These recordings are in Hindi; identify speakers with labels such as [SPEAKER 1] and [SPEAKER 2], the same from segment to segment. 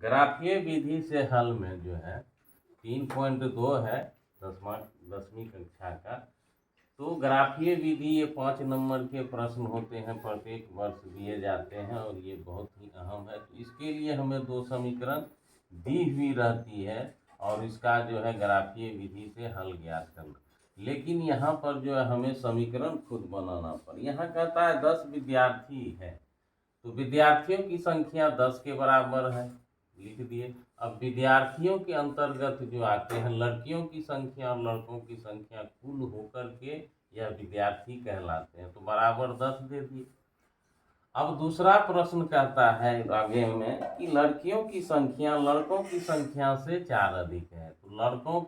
[SPEAKER 1] ग्राफीय विधि से हल में जो है 3.2 है 10वीं कक्षा का। तो ग्राफीय विधि ये 5 नंबर के प्रश्न होते हैं, प्रत्येक वर्ष दिए जाते हैं और ये बहुत ही अहम है। तो इसके लिए हमें 2 समीकरण दी हुई रहती है और इसका जो है ग्राफीय विधि से हल ज्ञात करना। लेकिन यहाँ पर जो है हमें समीकरण खुद बनाना पड़े। यहाँ कहता है 10 विद्यार्थी है, तो विद्यार्थियों की संख्या 10 के बराबर है, लिख दिए। अब विद्यार्थियों के अंतर्गत जो आते हैं लड़कियों की संख्या और लड़कों की संख्या कुल होकर के यह विद्यार्थी कहलाते हैं, तो बराबर 10 दे दिए। अब दूसरा प्रश्न कहता है आगे में कि लड़कियों की संख्या लड़कों की संख्या से 4 अधिक है, तो लड़कियों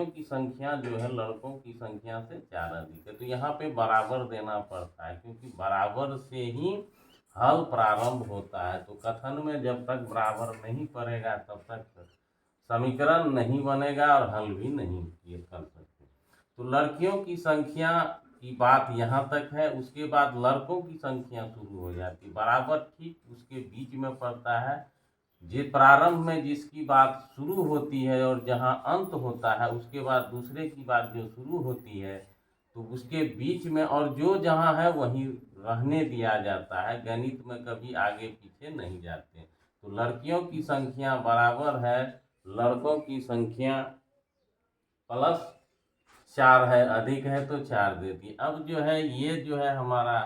[SPEAKER 1] की संख्या जो है लड़कों की संख्या से 4 अधिक है। तो यहाँ पे बराबर देना पड़ता है, क्योंकि बराबर से ही हल प्रारंभ होता है। तो कथन में जब तक बराबर नहीं पड़ेगा तब तक समीकरण नहीं बनेगा और हल भी नहीं ये कर सकते। तो लड़कियों की संख्या की बात यहाँ तक है, उसके बाद लड़कों की संख्या शुरू हो जाती, बराबर ठीक उसके बीच में पड़ता है। जे प्रारंभ में जिसकी बात शुरू होती है और जहाँ अंत होता है उसके बाद दूसरे की बात जो शुरू होती है, तो उसके बीच में और जो जहाँ है वहीं रहने दिया जाता है। गणित में कभी आगे पीछे नहीं जाते। तो लड़कियों की संख्या बराबर है लड़कों की संख्या प्लस 4 है, अधिक है तो 4 देती। अब जो है ये जो है हमारा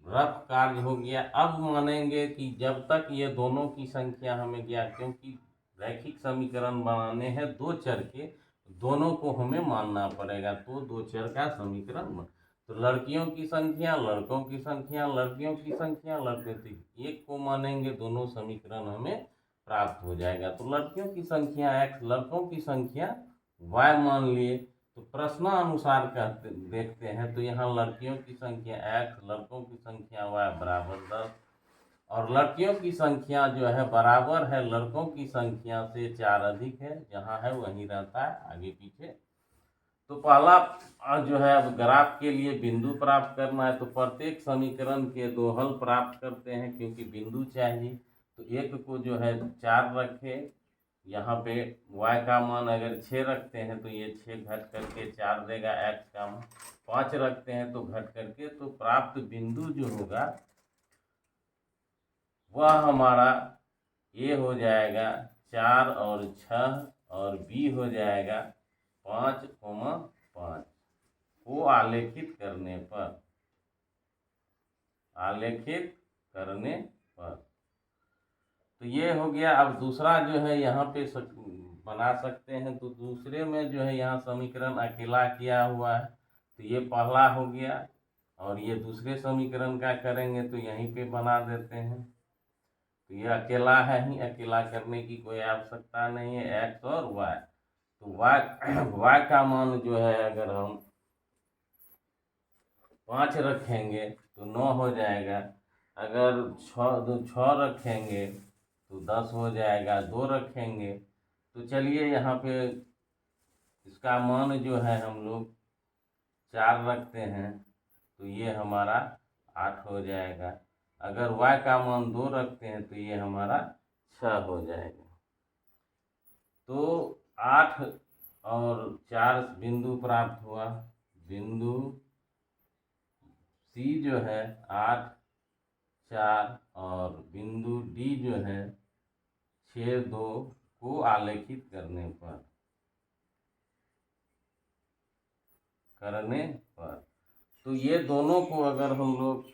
[SPEAKER 1] रफ कार्य हो गया। अब मानेंगे कि जब तक ये दोनों की संख्या हमें ज्ञात, क्योंकि रैखिक समीकरण बनाने हैं 2 चर के, दोनों को हमें मानना पड़ेगा, तो 2 चर का समीकरण बन। तो लड़कियों की संख्या लड़कों की संख्या लड़कियों की संख्या लड़कों की, एक को मानेंगे दोनों समीकरण हमें प्राप्त हो जाएगा। तो लड़कियों की संख्या x लड़कों की संख्या y मान लिए। तो प्रश्नानुसार कहते देखते हैं तो यहाँ लड़कियों की संख्या x लड़कों की संख्या y बराबर 10 और लड़कियों की संख्या जो है बराबर है लड़कों की संख्या से 4 अधिक है, जहाँ है वहीं रहता है, आगे पीछे। तो पहला जो है अब ग्राफ के लिए बिंदु प्राप्त करना है, तो प्रत्येक समीकरण के 2 हल प्राप्त करते हैं क्योंकि बिंदु चाहिए। तो एक को जो है 4 रखे, यहाँ पे y का मान अगर 6 रखते हैं तो ये 6 घट करके 4 देगा, x का मान 5 रखते हैं तो घट करके, तो प्राप्त बिंदु जो होगा वह हमारा a हो जाएगा 4 और 6 और b हो जाएगा 5,5 को आलेखित करने पर तो ये हो गया। अब दूसरा जो है यहाँ पे बना सकते हैं, तो दूसरे में जो है यहाँ समीकरण अकेला किया हुआ है, तो ये पहला हो गया और ये दूसरे समीकरण का करेंगे तो यहीं पे बना देते हैं। तो ये अकेला है ही, अकेला करने की कोई आवश्यकता नहीं है, x और y। तो y का मान जो है अगर हम 5 रखेंगे तो 9 हो जाएगा, अगर 6 रखेंगे तो 10 हो जाएगा, 2 रखेंगे तो चलिए यहाँ पे इसका मान जो है हम लोग 4 रखते हैं तो ये हमारा 8 हो जाएगा, अगर y का मान 2 रखते हैं तो ये हमारा 6 हो जाएगा। तो 8 और 4 बिंदु प्राप्त हुआ। बिंदु C जो है 8, 4 और बिंदु D जो है 6, 2 को आलेखित करने पर तो ये दोनों को अगर हम लोग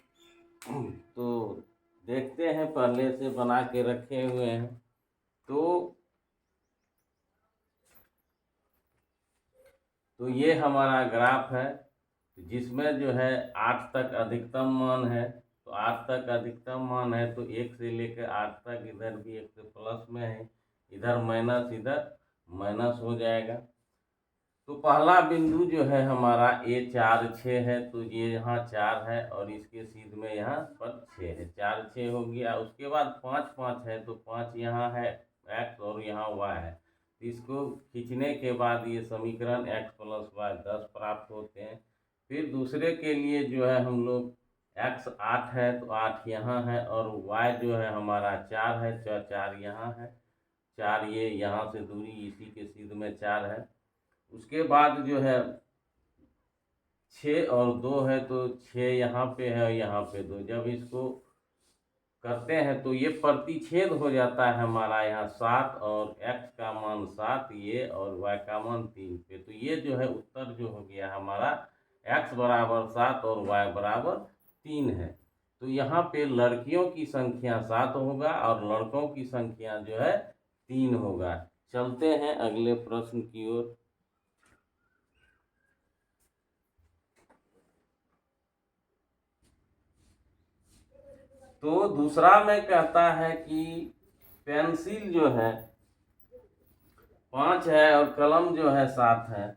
[SPEAKER 1] तो देखते हैं, पहले से बना के रखे हुए हैं। तो ये हमारा ग्राफ है जिसमें जो है 8 तक अधिकतम मान है, तो 8 तक अधिकतम मान है तो 1 से लेकर 8 तक, इधर भी 1 से प्लस में है, इधर माइनस इधर माइनस हो जाएगा। तो पहला बिंदु जो है हमारा A 4, 6 है, तो ये यहाँ 4 है और इसके सीध में यहाँ पर 6 है, 4, 6 हो गया। उसके बाद 5, 5 है तो 5 यहाँ है x और यहाँ y है, तो इसको खींचने के बाद ये समीकरण x + y 10 प्राप्त होते हैं। फिर दूसरे के लिए जो है हम लोग x 8 है तो 8 यहाँ है, और y जो है हमारा 4 है, 4 यहाँ है, 4 ये यहाँ से दूरी इसी के सिद्ध में 4 है। उसके बाद जो है 6 और 2 है तो 6 यहाँ पे है और यहाँ पे 2, जब इसको करते हैं तो ये प्रतिच्छेद हो जाता है हमारा यहाँ 7 और x का मान 7 ये और y का मान 3 पे। तो ये जो है उत्तर जो हो गया हमारा x बराबर 7 और y बराबर 3 है। तो यहाँ पे लड़कियों की संख्या 7 होगा और लड़कों की संख्या जो है 3 होगा। चलते हैं अगले प्रश्न की ओर। तो दूसरा में कहता है कि पेंसिल जो है 5 है और कलम जो है 7 है।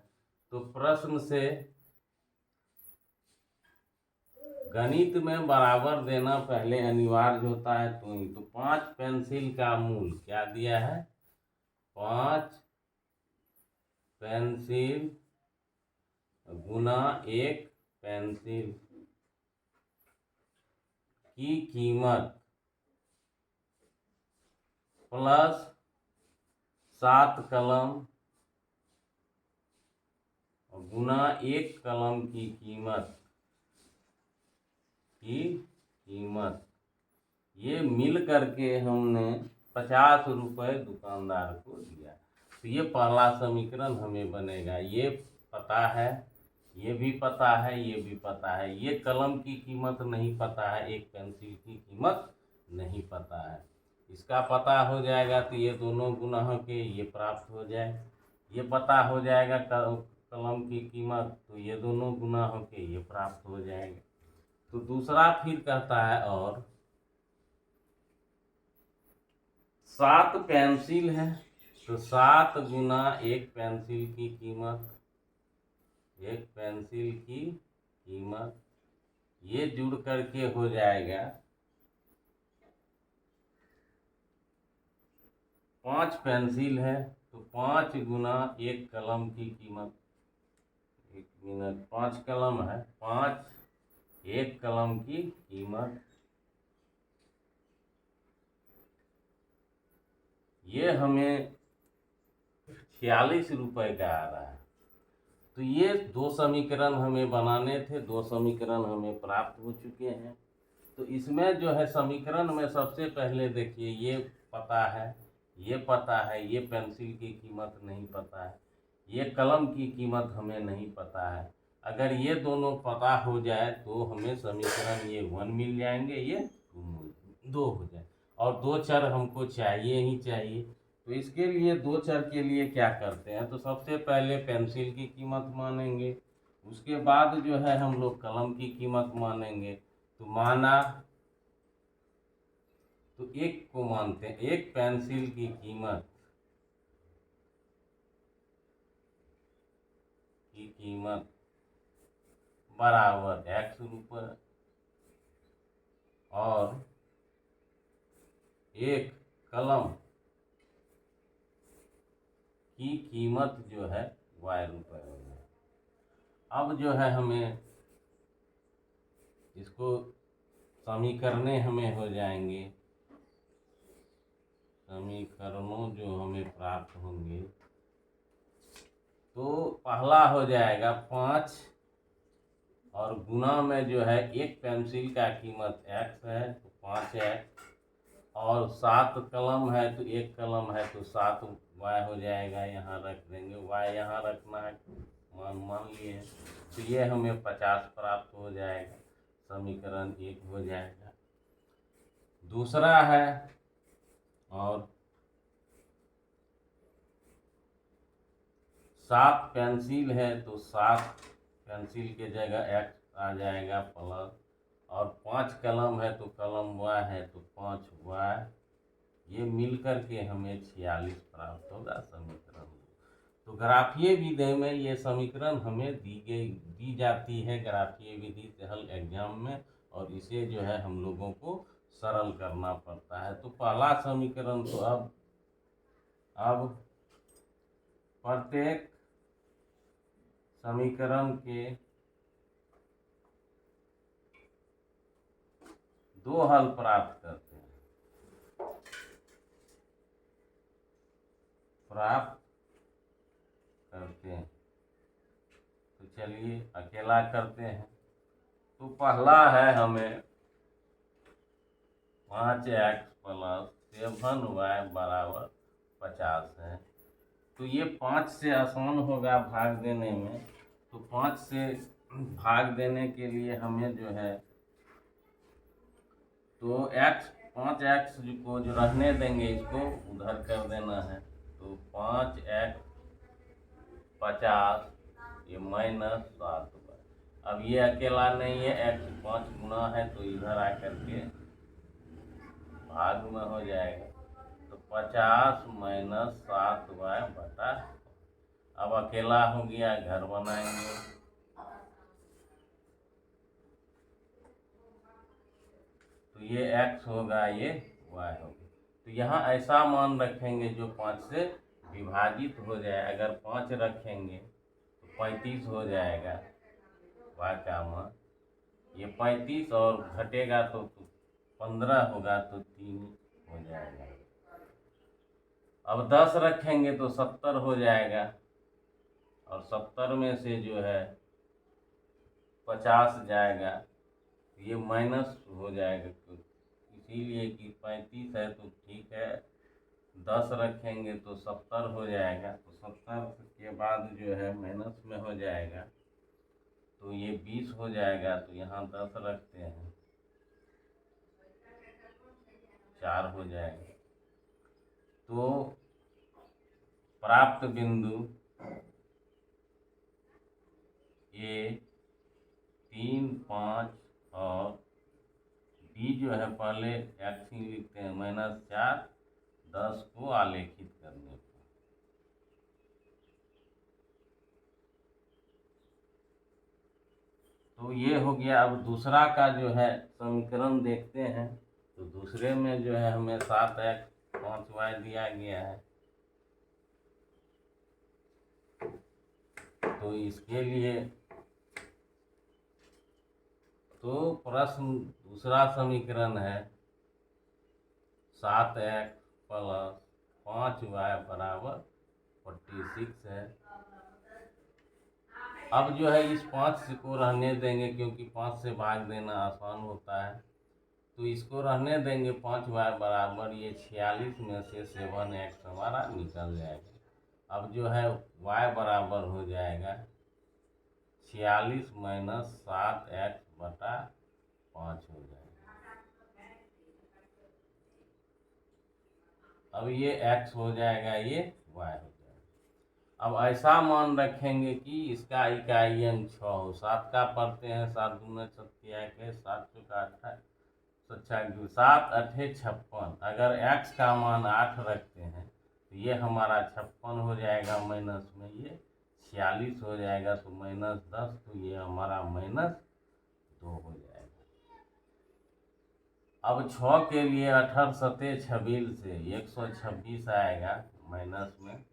[SPEAKER 1] तो प्रश्न से गणित में बराबर देना पहले अनिवार्य होता है। तो 5 पेंसिल का मूल क्या दिया है? 5 पेंसिल गुना 1 पेंसिल की कीमत प्लस 7 कलम गुना 1 कलम की कीमत ये मिल करके हमने 50 रुपये दुकानदार को दिया। तो ये पहला समीकरण हमें बनेगा। ये पता है, ये भी पता है, ये भी पता है। ये कलम की कीमत नहीं पता है, एक पेंसिल की कीमत नहीं पता है। इसका पता हो जाएगा तो ये दोनों गुना के ये प्राप्त हो जाए। ये पता हो जाएगा कलम की कीमत, तो ये दोनों गुना के ये प्राप्त हो जाएगा। तो दूसरा फिर कहता है और 7 पेंसिल है तो 7 गुना 1 पेंसिल की कीमत, 1 पेंसिल की कीमत ये जुड़ करके हो जाएगा 5 पेंसिल है तो 5 गुना 1 कलम की कीमत, 1 मिनट, 5 कलम है, 5 1 कलम की कीमत ये हमें 46 रुपये का आ रहा है। तो ये 2 समीकरण हमें बनाने थे, 2 समीकरण हमें प्राप्त हो चुके हैं। तो इसमें जो है समीकरण में सबसे पहले देखिए ये पता है, ये पता है, ये पेंसिल की कीमत नहीं पता है, ये कलम की कीमत हमें नहीं पता है। अगर ये दोनों पता हो जाए तो हमें समीकरण ये 1 मिल जाएंगे, ये 2 हो जाए। और 2 चर हमको चाहिए ही चाहिए। तो इसके लिए 2 चर के लिए क्या करते हैं, तो सबसे पहले पेंसिल की कीमत मानेंगे, उसके बाद जो है हम लोग कलम की कीमत मानेंगे। तो माना, तो एक को मानते हैं, एक पेंसिल की कीमत बराबर x रुपये और एक कलम की कीमत जो है y रुपये हो गया। अब जो है हमें इसको समीकरणें हमें हो जाएंगे, समीकरणों जो हमें प्राप्त होंगे। तो पहला हो जाएगा 5 और गुना में जो है एक पेंसिल का कीमत x है तो 5x, और 7 कलम है तो एक कलम है तो 7y हो जाएगा। यहाँ रख देंगे, y यहाँ रखना है, मान लिए। तो ये हमें 50 प्राप्त हो जाएगा, समीकरण 1 हो जाएगा। दूसरा है और 7 पेंसिल है तो 7 पेंसिल के जगह x आ जाएगा प्लस, और 5 कलम है तो कलम y है तो 5y, ये मिलकर के हमें 46 प्राप्त होगा समीकरण। तो ग्राफीय विधि में ये समीकरण हमें दी जाती है ग्राफीय विधि से हल एग्जाम में, और इसे जो है हम लोगों को सरल करना पड़ता है। तो पहला समीकरण तो अब प्रत्येक समीकरण के दो हल प्राप्त करते हैं, तो चलिए अकेला करते हैं। तो पहला है हमें 5x+7y बराबर 50 है। तो ये 5 से आसान होगा भाग देने में। तो 5 से भाग देने के लिए हमें जो है तो 5x को जो रहने देंगे इसको उधर कर देना है। तो 5x 50 ये -7। अब ये अकेला नहीं है, x 5 गुना है तो इधर आकर के भाग में हो जाएगा। तो 50 - 7y बटा, अब अकेला हो गया, घर बनाएंगे। तो ये x होगा, ये y होगा। तो यहाँ ऐसा मान रखेंगे जो 5 से विभाजित हो जाए। अगर 5 रखेंगे तो 35 हो जाएगा y का मान। ये 35 और घटेगा तो 15 होगा, तो 3 हो जाएगा। अब 10 रखेंगे तो 70 हो जाएगा, और 70 में से जो है 50 जाएगा, ये माइनस हो जाएगा। तो इसीलिए कि 35 है तो ठीक है, 10 रखेंगे तो 70 हो जाएगा। तो 70 के बाद जो है माइनस में हो जाएगा, तो ये 20 हो जाएगा। तो यहाँ 10 रखते हैं, 4 हो जाएगा। तो प्राप्त बिंदु ए 3, 5 और बी जो है पहले x ही लिखते हैं, -4, 10 को आलेखित करने पर। तो ये हो गया। अब दूसरा का जो है समीकरण देखते हैं। तो दूसरे में जो है हमें 7x 5y दिया गया है। तो इसके लिए तो प्रश्न दूसरा समीकरण है 7x + 5y बराबर 46 है। अब जो है इस 5 को रहने देंगे, क्योंकि 5 से भाग देना आसान होता है। तो इसको रहने देंगे, 5y बराबर ये 46 में से 7x हमारा निकल जाएगा। अब जो है y बराबर हो जाएगा 46 - 7x बटा 5 हो जाएगा। अब ये x हो जाएगा, ये y हो जाएगा। अब ऐसा मान रखेंगे कि इसका इकाई अंक 6 हो। 7 का पढ़ते हैं, 7 दूना 7 7 चौका 28, 7 8 56। अगर x का मान 8 रखते हैं तो ये हमारा 56 हो जाएगा, माइनस में ये 46 हो जाएगा, तो -10, तो ये हमारा -2 हो जाएगा। अब 6 के लिए 18 7 26 से 126 आएगा माइनस में,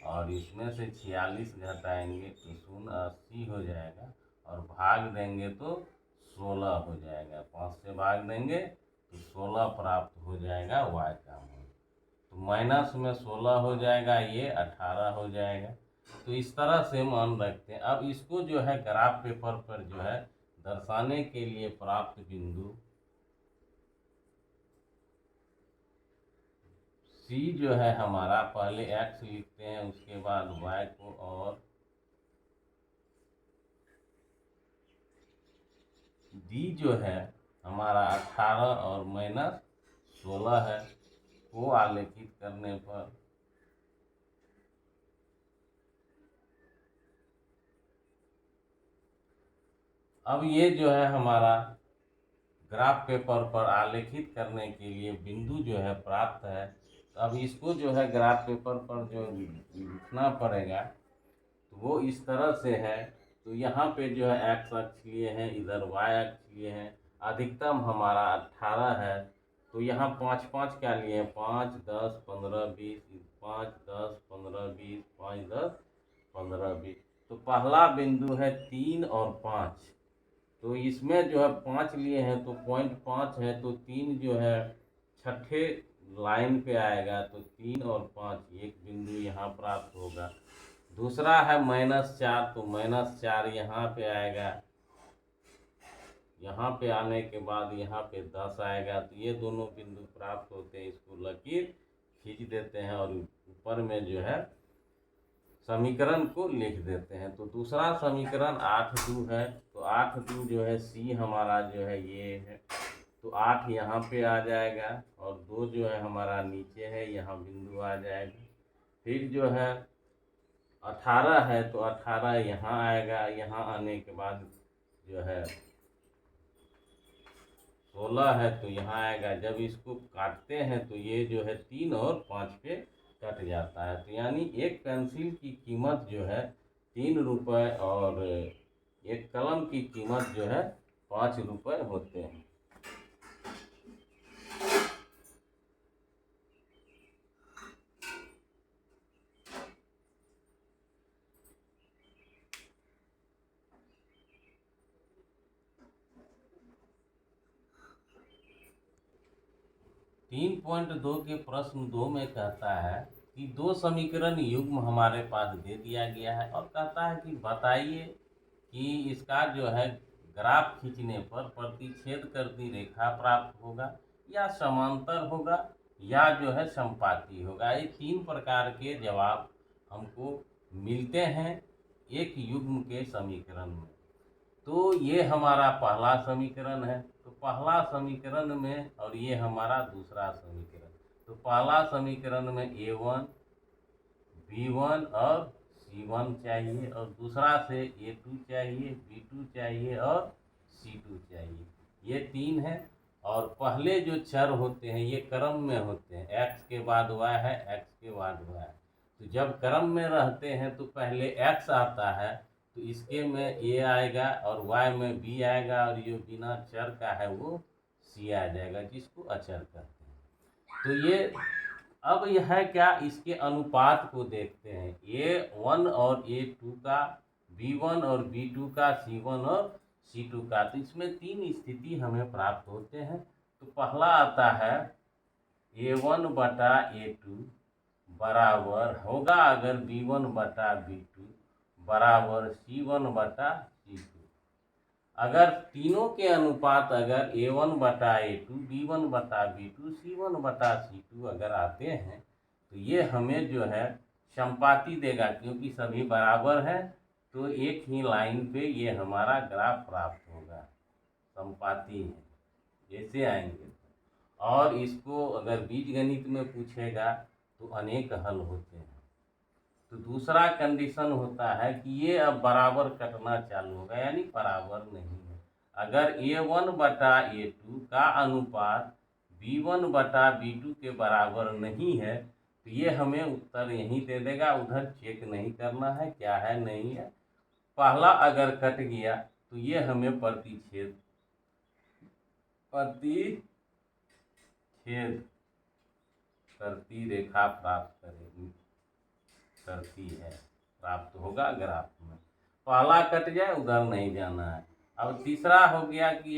[SPEAKER 1] और इसमें से 46 घटाएंगे तो 80 हो जाएगा, और भाग देंगे तो 16 हो जाएगा। 5 से भाग देंगे तो 16 प्राप्त हो जाएगा y का मान। तो माइनस में 16 हो जाएगा, ये 18 हो जाएगा। तो इस तरह से मान रखते हैं। अब इसको जो है ग्राफ पेपर पर जो है दर्शाने के लिए प्राप्त बिंदु C जो है हमारा, पहले x लिखते हैं, उसके बाद y को, और D जो है हमारा 18 और -16 है, को आलेखित करने पर अब ये जो है हमारा ग्राफ पेपर पर आलेखित करने के लिए बिंदु जो है प्राप्त है। तो अब इसको जो है ग्राफ पेपर पर जो लिखना पड़ेगा, तो वो इस तरह से है। तो यहाँ पे जो है x अक्ष लिए हैं, इधर y अक्ष लिए हैं। अधिकतम हमारा 18 है, तो यहाँ 5 5 क्या लिए, 5 10 15 20, 5 10 15 20, 5 10 15 20। तो पहला बिंदु है 3 और 5, तो इसमें जो है 5 लिए हैं तो 0.5 है, तो 3 जो है छठे लाइन पे आएगा, तो 3 और 5 एक बिंदु यहाँ प्राप्त होगा। दूसरा है -4, तो -4 यहाँ पे आएगा। यहाँ पे आने के बाद यहाँ पे 10 आएगा, तो ये दोनों बिंदु प्राप्त होते हैं। इसको लकीर खींच देते हैं और ऊपर में जो है समीकरण को लिख देते हैं। तो दूसरा समीकरण 8 है, तो 8 जो है सी हमारा जो है ये है, तो 8 यहाँ पे आ जाएगा और 2 जो है हमारा नीचे है, यहाँ बिंदु आ जाएगा। फिर जो है 18 है, तो 18 यहाँ आएगा। यहाँ आने के बाद जो है 16 है, तो यहाँ आएगा। जब इसको काटते हैं तो ये जो है 3 और 5 पे कट जाता है। तो यानी एक पेंसिल की कीमत जो है 3 रुपये और एक कलम की कीमत जो है 5 रुपये होते हैं। तीन पॉइंट 2 के प्रश्न 2 में कहता है कि 2 समीकरण युग्म हमारे पास दे दिया गया है और कहता है कि बताइए कि इसका जो है ग्राफ खींचने पर प्रतिच्छेद करती रेखा प्राप्त होगा या समांतर होगा या जो है समपाती होगा। ये 3 प्रकार के जवाब हमको मिलते हैं एक युग्म के समीकरण में। तो ये हमारा पहला समीकरण है, तो पहला समीकरण में, और ये हमारा दूसरा समीकरण। तो पहला समीकरण में A1 B1 और C1 चाहिए, और दूसरा से A2 चाहिए, B2 चाहिए और C2 चाहिए। ये 3 है। और पहले जो चर होते हैं ये क्रम में होते हैं, x के बाद y है, x के बाद y है। तो जब क्रम में रहते हैं तो पहले x आता है, तो इसके में A आएगा और y में B आएगा, और ये बिना चर का है वो C आ जाएगा, जिसको अचर कहते हैं। तो ये अब यह है क्या, इसके अनुपात को देखते हैं, A1 और A2 का, B1 और B2 का, C1 और C2 का। तो इसमें 3 स्थिति हमें प्राप्त होते हैं। तो पहला आता है A1 बटा A2 बराबर होगा अगर B1 बटा B2 बराबर C1 बटा C2। अगर तीनों के अनुपात अगर A1 बटा A2 B1 बटा B2 C1 बटा C2 अगर आते हैं तो ये हमें जो है समपाती देगा, क्योंकि सभी बराबर है तो एक ही लाइन पे ये हमारा ग्राफ प्राप्त होगा, समपाती है। ऐसे आएंगे। और इसको अगर बीजगणित में पूछेगा तो अनेक हल होते हैं। तो दूसरा कंडीशन होता है कि ये अब बराबर कटना चालू होगा, यानी बराबर नहीं है। अगर A1 बटा A2 का अनुपात B1 बटा B2 के बराबर नहीं है तो ये हमें उत्तर यहीं दे देगा, उधर चेक नहीं करना है क्या है नहीं है। पहला अगर कट गया तो ये हमें प्रतिच्छेद करती रेखा प्राप्त करती है, प्राप्त होगा ग्राफ में। पहला कट जाए उधर नहीं जाना है। अब तीसरा हो गया कि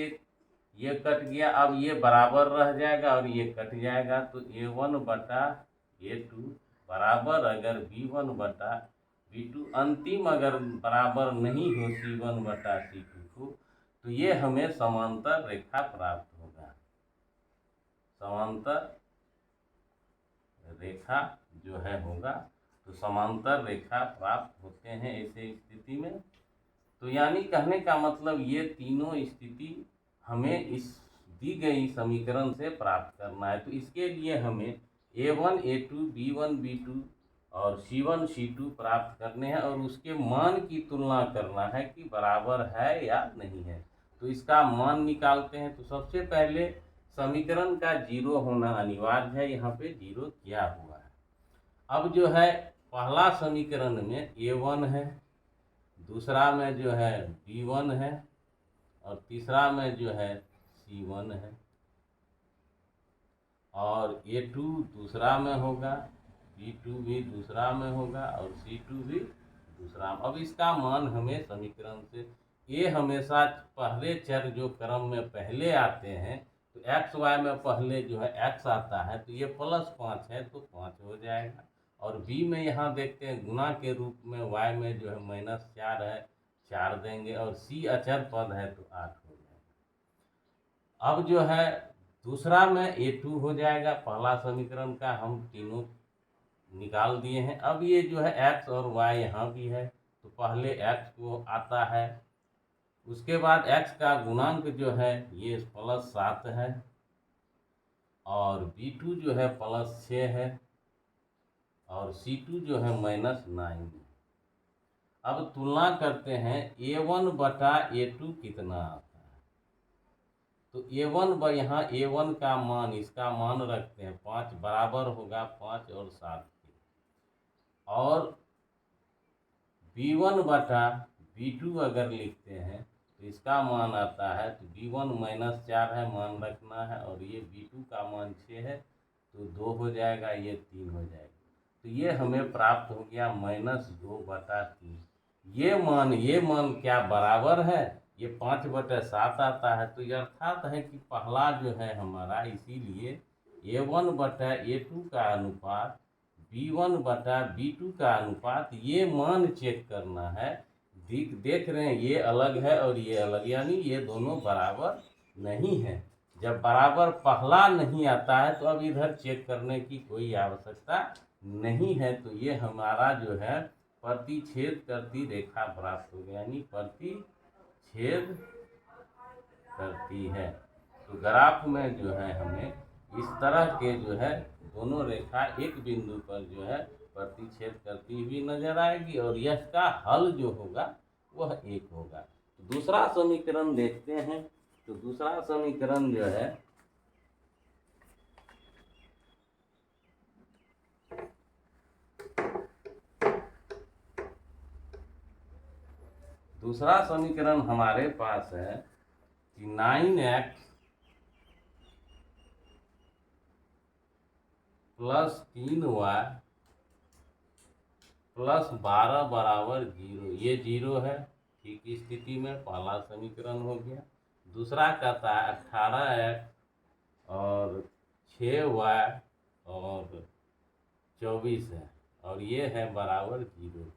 [SPEAKER 1] ये कट गया, अब ये बराबर रह जाएगा और ये कट जाएगा, तो A1 बटा A2 बराबर अगर B1 बटा B2 अंतिम अगर बराबर नहीं हो C1 बटा C2 को, तो ये हमें समांतर रेखा प्राप्त होगा। समांतर रेखा जो है होगा, तो समांतर रेखा प्राप्त होते हैं ऐसे स्थिति में। तो यानी कहने का मतलब ये तीनों स्थिति हमें इस दी गई समीकरण से प्राप्त करना है। तो इसके लिए हमें A1 A2 B1 B2 और C1 C2 प्राप्त करने हैं और उसके मान की तुलना करना है कि बराबर है या नहीं है। तो इसका मान निकालते हैं। तो सबसे पहले समीकरण का 0 होना अनिवार्य है, यहाँ पे 0 किया हुआ है। अब जो है पहला समीकरण में A1 है, दूसरा में जो है B1 है और तीसरा में जो है C1 है, और A2 दूसरा में होगा, B2 भी दूसरा में होगा और C2 भी दूसरा। अब इसका मान हमें समीकरण से ये हमेशा पहले चर जो क्रम में पहले आते हैं, तो एक्स वाई में पहले जो है एक्स आता है, तो ये +5 है तो 5 हो जाएगा। और बी में यहाँ देखते हैं गुना के रूप में वाई में जो है -4 है, 4 देंगे। और सी अचर पद है तो 8 हो जाएगा। अब जो है दूसरा में A2 हो जाएगा। पहला समीकरण का हम तीनों निकाल दिए हैं। अब ये जो है एक्स और वाई यहाँ भी है, तो पहले एक्स को आता है, उसके बाद x का गुणांक जो है ये +7 है, और b2 जो है +6 है, और c2 जो है -9 है। अब तुलना करते हैं a1 बटा a2 कितना आता है। तो a1 यहाँ a1 का मान, इसका मान रखते हैं 5, बराबर होगा 5 और 7 के। और b1 बटा b2 अगर लिखते हैं तो इसका मान आता है, तो b1 -4 है, मान रखना है, और ये b2 का मान 6 है तो 2 हो जाएगा, ये 3 हो जाएगा। तो ये हमें प्राप्त हो गया -2/3। ये मान क्या बराबर है, ये 5/7 आता है। तो ये अर्थात है कि पहला जो है हमारा, इसीलिए a1/a2 का अनुपात b1/b2 का अनुपात, ये मान चेक करना है। देख रहे हैं ये अलग है और ये अलग, यानी ये दोनों बराबर नहीं है। जब बराबर पहला नहीं आता है तो अब इधर चेक करने की कोई आवश्यकता नहीं है। तो ये हमारा जो है प्रतिच्छेद करती रेखा प्राप्त हो गई, यानी प्रतिच्छेद करती है। तो ग्राफ में जो है हमें इस तरह के जो है दोनों रेखा एक बिंदु पर जो है प्रतिच्छेद करती हुई नजर आएगी, और इसका हल जो होगा वह 1 होगा। तो दूसरा समीकरण देखते हैं। तो दूसरा समीकरण जो है हमारे पास है कि 9x + 3y + 12 बराबर 0। ये 0 है, ठीक स्थिति में पहला समीकरण हो गया। दूसरा कहता है 18x और 6y और 24 है, और ये है बराबर 0 के।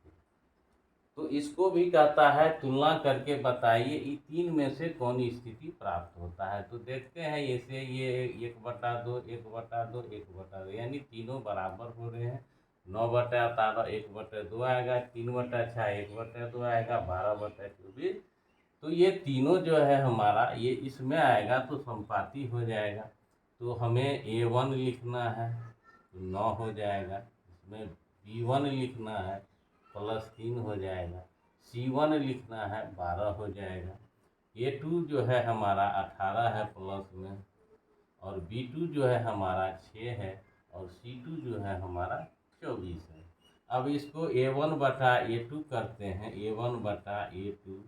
[SPEAKER 1] तो इसको भी कहता है तुलना करके बताइए इन तीन में से कौन स्थिति प्राप्त होता है। तो देखते हैं ऐसे, ये 1/2 1/2 1/2, यानी तीनों बराबर हो रहे हैं। 9/18 1/2 आएगा, 3/6 1/2 आएगा, 12/24। तो ये तीनों जो है हमारा, ये इसमें आएगा तो संपाती हो जाएगा। तो हमें A1 लिखना है तो 9 हो जाएगा, इसमें B1 लिखना है +3 हो जाएगा, C1 लिखना है 12 हो जाएगा, A2 जो है हमारा 18 है प्लस में, और B2 जो है हमारा 6 है, और C2 जो है हमारा 24 है। अब इसको A1/A2 करते हैं। A1/A2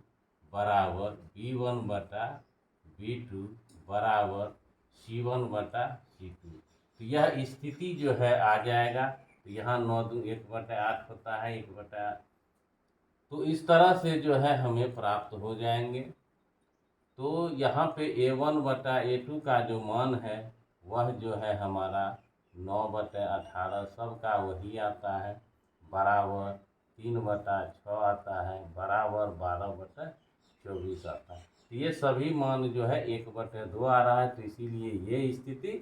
[SPEAKER 1] बराबर B1/B2 बराबर C1/C2। तो यह स्थिति जो है आ जाएगा। तो यहाँ 9 दूनी 1/8 होता है, 1/8। तो इस तरह से जो है हमें प्राप्त हो जाएंगे। तो यहाँ पे A1/A2 का जो मान है वह जो है हमारा 9/18 सबका वही आता है, बराबर 3/6 आता है, बराबर 12/24 आता है। तो ये सभी मान जो है 1/2 आ रहा है, तो इसीलिए ये स्थिति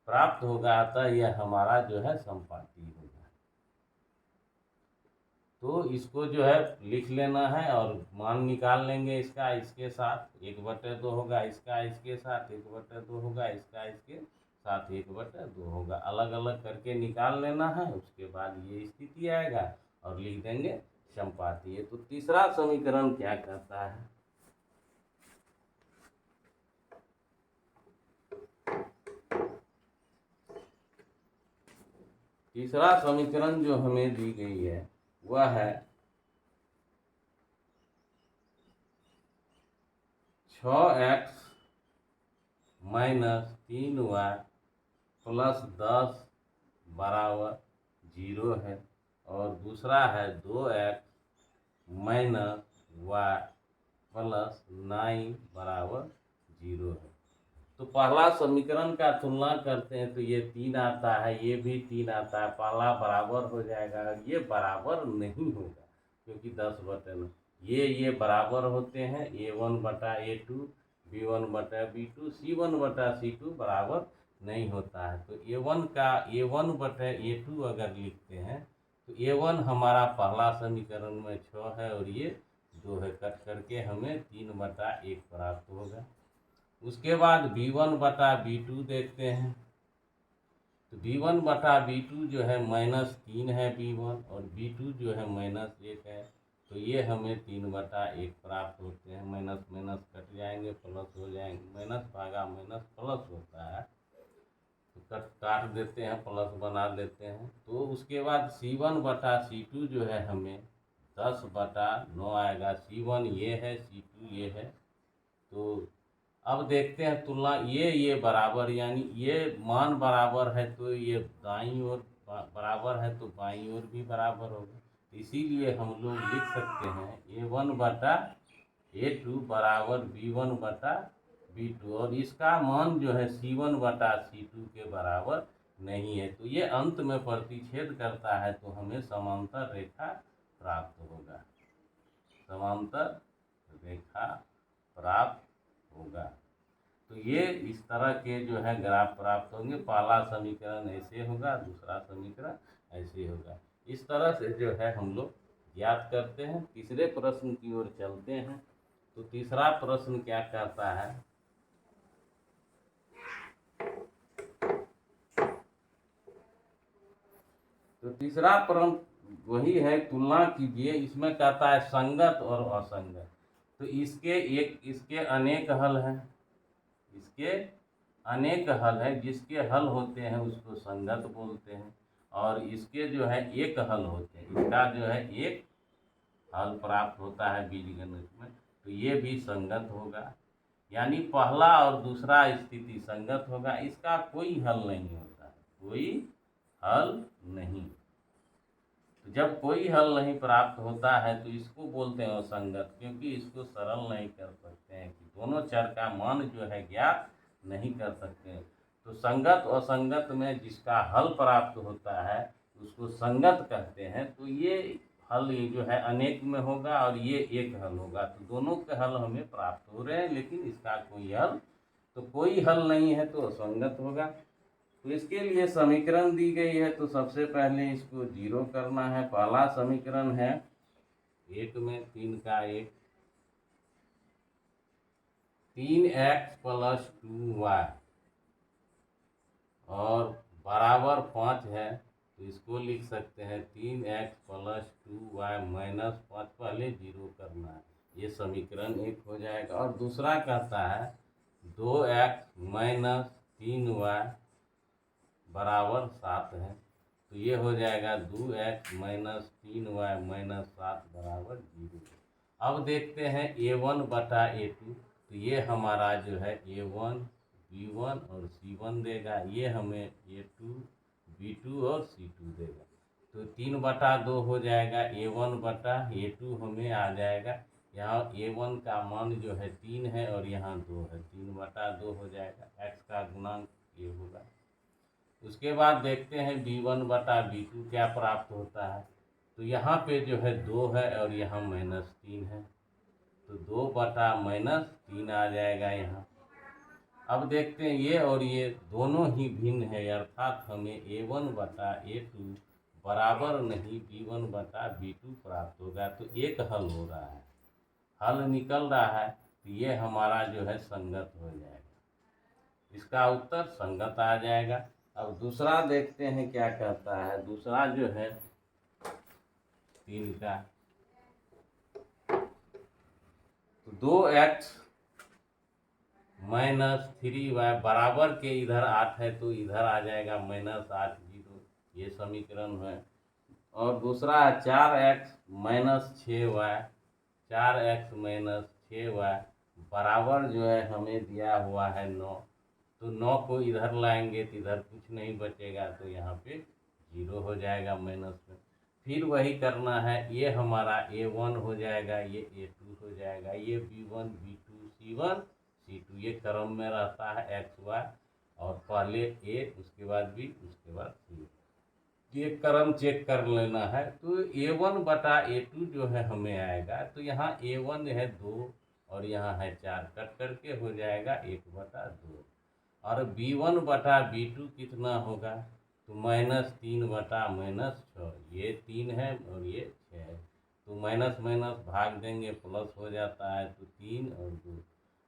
[SPEAKER 1] प्राप्त होगा, अतः यह हमारा जो है संपाती होगा। तो इसको जो है लिख लेना है और मान निकाल लेंगे इसका इसके साथ। 1/2 होगा, इसका इसके साथ 1/2 होगा, इसका इसके साथ 1/2 होगा। अलग अलग करके निकाल लेना है, उसके बाद ये स्थिति आएगा और लिख देंगे संपातीय। तो तीसरा समीकरण क्या कहता है, तीसरा समीकरण जो हमें दी गई है वह है 6x - 3y + 10 बराबर 0 है, और दूसरा है 2x - y प्लस 9 बराबर 0 है। तो पहला समीकरण का तुलना करते हैं तो ये 3 आता है, ये भी 3 आता है, पहला बराबर हो जाएगा और ये बराबर नहीं होगा क्योंकि 10/9 ये बराबर होते हैं A1/A2, B1/B2, C1/C2 बराबर नहीं होता है। तो A1 का A1/A2 अगर लिखते हैं तो A1 हमारा पहला समीकरण में 6 है और ये 2 है, कट करके हमें 3/1 प्राप्त होगा। उसके बाद B1/B2 देखते हैं तो B1/B2 जो है -3 है B1 और B2 जो है -1 है। तो ये हमें 3/1 प्राप्त होते हैं। माइनस माइनस कट जाएंगे, प्लस हो जाएंगे, माइनस भागा माइनस प्लस होता है तो काट देते हैं, प्लस बना लेते हैं। तो उसके बाद C1/C2 जो है हमें 10/9 आएगा। C1 ये है, C2 ये है। तो अब देखते हैं तुलना, ये बराबर यानी ये मान बराबर है तो ये दाईं ओर बराबर है तो बाईं ओर भी बराबर होगा। इसीलिए हम लोग लिख सकते हैं A1/A2 बराबर B1/B2 और इसका मान जो है C1/C2 के बराबर नहीं है। तो ये अंत में प्रतिच्छेद करता है तो हमें समांतर रेखा प्राप्त होगा, समांतर रेखा प्राप्त होगा। तो ये इस तरह के जो है ग्राफ प्राप्त होंगे। पहला समीकरण ऐसे होगा, दूसरा समीकरण ऐसे होगा। इस तरह से जो है हम लोग ज्ञात करते हैं। तीसरे प्रश्न की ओर चलते हैं। तो तीसरा प्रश्न क्या कहता है, तो तीसरा प्रश्न वही है, तुलना कीजिए। इसमें कहता है संगत और असंगत। तो इसके अनेक हल हैं, इसके अनेक हल है। जिसके हल होते हैं उसको संगत बोलते हैं और इसके जो है एक हल होते हैं, इसका जो है एक हल प्राप्त होता है बीजगणित में, तो ये भी संगत होगा। यानी पहला और दूसरा स्थिति संगत होगा, इसका कोई हल नहीं होता है, कोई हल नहीं। तो जब कोई हल नहीं प्राप्त होता है तो इसको बोलते हैं असंगत, क्योंकि इसको सरल नहीं कर सकते हैं कि दोनों चर का मान जो है ज्ञात नहीं कर सकते हैं। तो संगत असंगत में जिसका हल प्राप्त होता है उसको संगत कहते हैं। तो ये हल ये जो है अनेक में होगा और ये एक हल होगा। तो दोनों के हल हमें प्राप्त हो रहे हैं लेकिन इसका कोई हल, तो कोई हल नहीं है तो असंगत होगा। तो इसके लिए समीकरण दी गई है। तो सबसे पहले इसको 0 करना है। पहला समीकरण है 1 में 3 का 1, 3x + 2y और बराबर 5 है। तो इसको लिख सकते हैं 3x + 2y - 5, पहले 0 करना है, ये समीकरण 1 हो जाएगा। और दूसरा कहता है 2x - 3y बराबर 7 है। तो ये हो जाएगा 2x - 3y - 7 बराबर 0। अब देखते हैं A1/A2। तो ये हमारा जो है A1, B1 और C1 देगा। ये हमें A2, B2 और C2 देगा। तो 3/2 हो जाएगा। A1/A2 हमें आ जाएगा। यहाँ A1 का मान जो है 3 है और यहाँ 2 है, 3/2 हो जाएगा। x का गुणांक ये होगा। उसके बाद देखते हैं B1/B2 क्या प्राप्त होता है। तो यहाँ पे जो है 2 है और यहाँ -3 है, तो 2/-3 आ जाएगा यहाँ। अब देखते हैं ये और ये दोनों ही भिन्न है, अर्थात हमें A1/A2 बराबर नहीं B1/B2 प्राप्त होगा। तो एक हल हो रहा है, हल निकल रहा है। तो ये हमारा जो है संगत हो जाएगा, इसका उत्तर संगत आ जाएगा। अब दूसरा देखते हैं क्या कहता है। दूसरा जो है 3 का, तो 2x - 3y बराबर के इधर 8 है तो इधर आ जाएगा -8, 0, ये समीकरण है। और दूसरा है 4x - 6y, 4x - 6y बराबर जो है हमें दिया हुआ है 9। तो 9 को इधर लाएंगे तो इधर कुछ नहीं बचेगा, तो यहाँ पे 0 हो जाएगा माइनस में। फिर वही करना है, ये हमारा A1 हो जाएगा, ये A2 हो जाएगा, ये B1 B2 C1 C2, ये क्रम में रहता है एक्स वाई, और पहले A उसके बाद B उसके बाद C, ये क्रम चेक कर लेना है। तो A1/A2 जो है हमें आएगा, तो यहाँ A1 है 2 और यहाँ है 4, कट करके हो जाएगा 1/2, और B1/B2 कितना होगा, तो -3/-6, ये 3 है और ये 6 है, तो माइनस माइनस भाग देंगे प्लस हो जाता है, तो 3 और 2।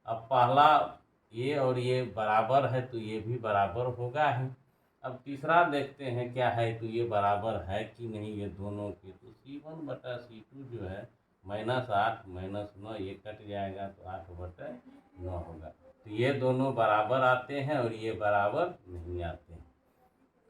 [SPEAKER 1] अब पहला ये और ये बराबर है तो ये भी बराबर होगा ही। अब तीसरा देखते हैं क्या है, तो ये बराबर है कि नहीं ये दोनों के, तो C1/C2 जो है -8 -9, ये कट जाएगा तो 8/9 होगा, तो ये दोनों बराबर आते हैं और ये बराबर नहीं आते हैं।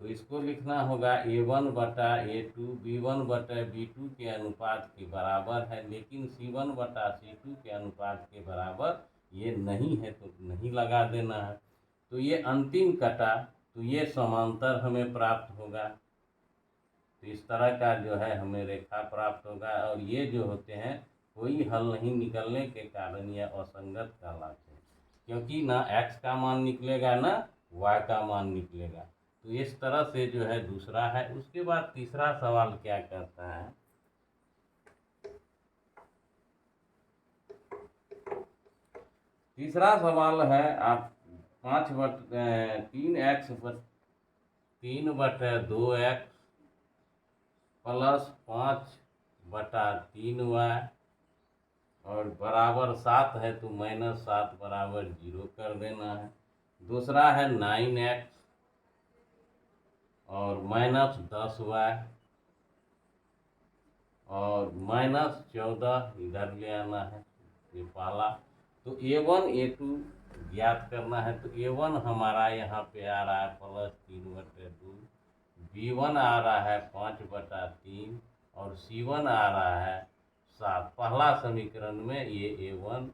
[SPEAKER 1] तो इसको लिखना होगा A1/A2 B1/B2 के अनुपात के बराबर है, लेकिन C1/C2 के अनुपात के बराबर ये नहीं है, तो नहीं लगा देना है। तो ये अंतिम कटा, तो ये समांतर हमें प्राप्त होगा, तो इस तरह का जो है हमें रेखा प्राप्त होगा, और ये जो होते हैं कोई हल नहीं निकलने के कारण यह असंगत कहलाते हैं, क्योंकि ना x का मान निकलेगा ना y का मान निकलेगा। तो इस तरह से जो है दूसरा है। उसके बाद तीसरा सवाल क्या कहता है, तीसरा सवाल है आप 3/2x प्लस 5/3y और बराबर 7 है, तो -7 बराबर 0 कर देना है। दूसरा है 9x और -10y और -14 इधर ले आना है, ये पहला। तो A1 A2 ज्ञात करना है, तो A1 हमारा यहाँ पे आ रहा है +3/2, B1 आ रहा है 5/3 और C1 आ रहा है 7। पहला समीकरण में ये A1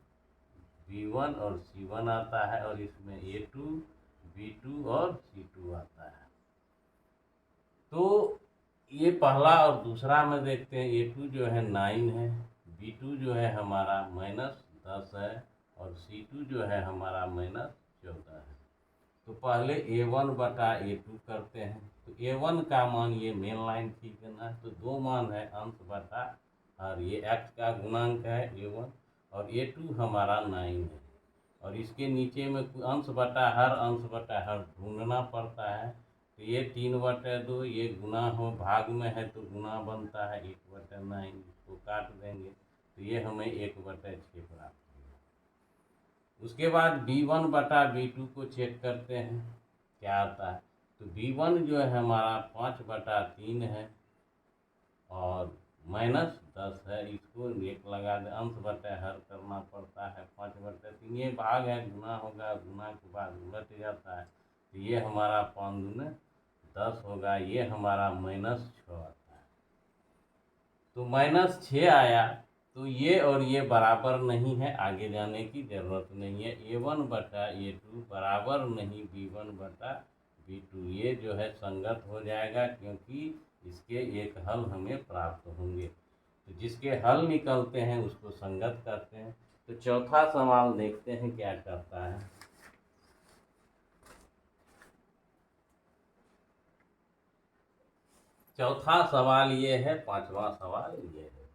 [SPEAKER 1] B1 और C1 आता है, और इसमें A2 B2 और C2 आता है। तो ये पहला और दूसरा में देखते हैं, A2 जो है 9 है, B2 जो है हमारा -10 है, और C2 जो है हमारा -14 है। तो पहले A1/A2 करते हैं, तो A1 का मान ये मेन लाइन खींचना है, तो 2 मान है अंश बटा और ये x का गुणांक है A1, और A2 हमारा 9 है, और इसके नीचे में अंश बटा हर ढूंढना पड़ता है। तो ये 3/2, ये गुना हो भाग में है तो गुना बनता है 1/9, इसको काट देंगे तो ये हमें 1/6 प्राप्त होगा। उसके बाद B1/B2 को चेक करते हैं क्या आता है, तो B1 जो है हमारा 5/3 है और -10 है, इसको 1 लगा दे, अंश बटे हर करना पड़ता है, 5/3, ये भाग है, गुना होगा, गुना के बाद उलट जाता है, तो ये हमारा 5 दूने 10 होगा, ये हमारा -6 आता है। तो -6 आया, तो ये और ये बराबर नहीं है, आगे जाने की जरूरत नहीं है। A1/A2 बराबर नहीं B1/B2, ये जो है संगत हो जाएगा, क्योंकि इसके एक हल हमें प्राप्त होंगे। तो जिसके हल निकलते हैं उसको संगत करते हैं। तो चौथा सवाल देखते हैं क्या करता है। चौथा सवाल ये है, पांचवा सवाल ये है।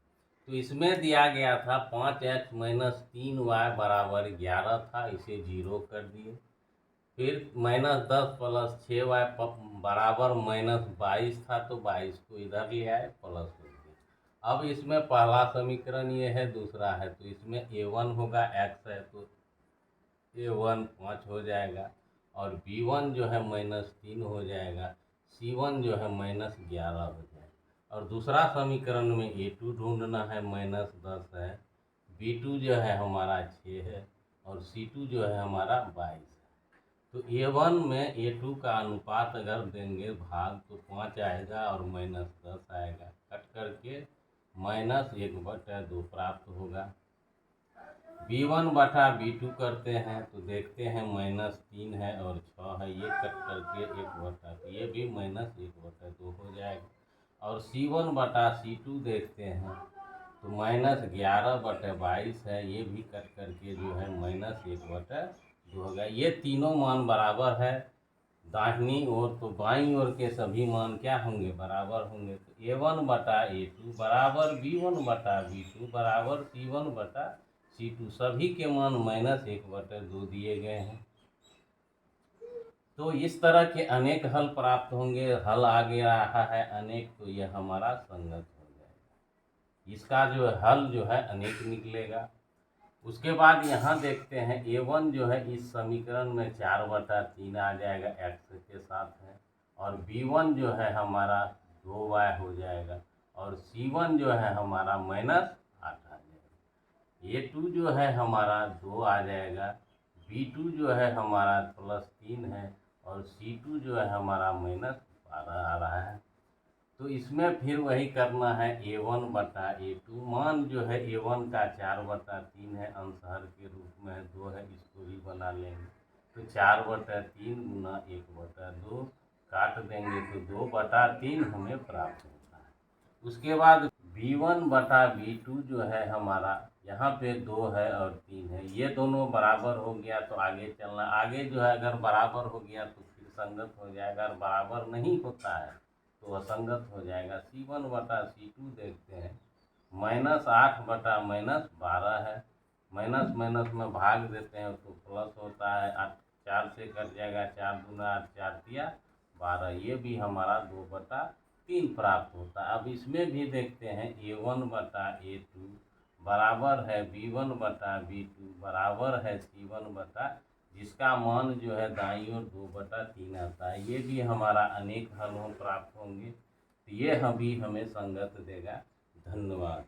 [SPEAKER 1] तो इसमें दिया गया था 5x - 3y बराबर 11 था, इसे 0 कर दिए। फिर -10 + 6y बराबर -22 था, तो 22 को इधर ले आए, प्लस हो गया। अब इसमें पहला समीकरण ये है, दूसरा है, तो इसमें A1 होगा, x है तो A1 5 हो जाएगा, और B1 जो है -3 हो जाएगा, C1 जो है -11 हो जाएगा। और दूसरा समीकरण में A2 ढूंढना है, -10 है, B2 जो है हमारा 6 है, और C2 जो है हमारा 22 है। तो A1 में A2 का अनुपात अगर देंगे भाग, तो 5 आएगा और -10 आएगा, कट करके -1/2 प्राप्त होगा। B1/B2 करते हैं, तो देखते हैं -3 है और 6 है, ये कट करके 1/, तो ये भी -1/2 हो जाएगा। और C1/C2 देखते हैं तो -11/22 है, ये भी कट करके जो है -1/2 होगा। ये तीनों मान बराबर है, दाहिनी ओर तो बाईं ओर के सभी मान क्या होंगे, बराबर होंगे। तो A1/A2 बराबर B1/B2 बराबर C1/C2, सभी के मान -1/2 दिए गए हैं। तो इस तरह के अनेक हल प्राप्त होंगे। हल आगे रहा है अनेक, तो यह हमारा संगत हो जाएगा। इसका जो हल जो है अनेक निकलेगा। उसके बाद यहाँ देखते हैं A1 जो है इस समीकरण में 4/3 आ जाएगा, x के साथ है। और B1 जो है हमारा 2y हो जाएगा। और C1 जो है हमारा -8 आ जाएगा। A2 जो है हमारा 2 आ जाएगा। B2 जो है हमारा +3 है। और C2 जो है हमारा -12 आ रहा है। तो इसमें फिर वही करना है, A1/A2 मान जो है A1 का 4/3 है, अंशहर के रूप में 2 है, इसको भी बना लेंगे। तो 4/3 गुना 1/2 काट देंगे तो 2/3 हमें प्राप्त होता है। उसके बाद B1/B2 जो है हमारा, यहाँ पे 2 है और 3 है, ये दोनों बराबर हो गया तो आगे चलना। आगे जो है अगर बराबर हो गया तो फिर संगत हो जाएगा, अगर बराबर नहीं होता है तो असंगत हो जाएगा। C1/C2 देखते हैं, -8/-12 है। माइनस माइनस में भाग देते हैं तो प्लस होता है, 4 से कट जाएगा, 4 दूना 8, 4 तिया 12, ये भी हमारा 2/3 प्राप्त होता है। अब इसमें भी देखते हैं A1/A2 बराबर है B1/B2 बराबर है C1, जिसका मान जो है दाईं ओर 2/3 आता है। ये भी हमारा अनेक हल प्राप्त होंगे। तो ये भी हमें संगत देगा। धन्यवाद।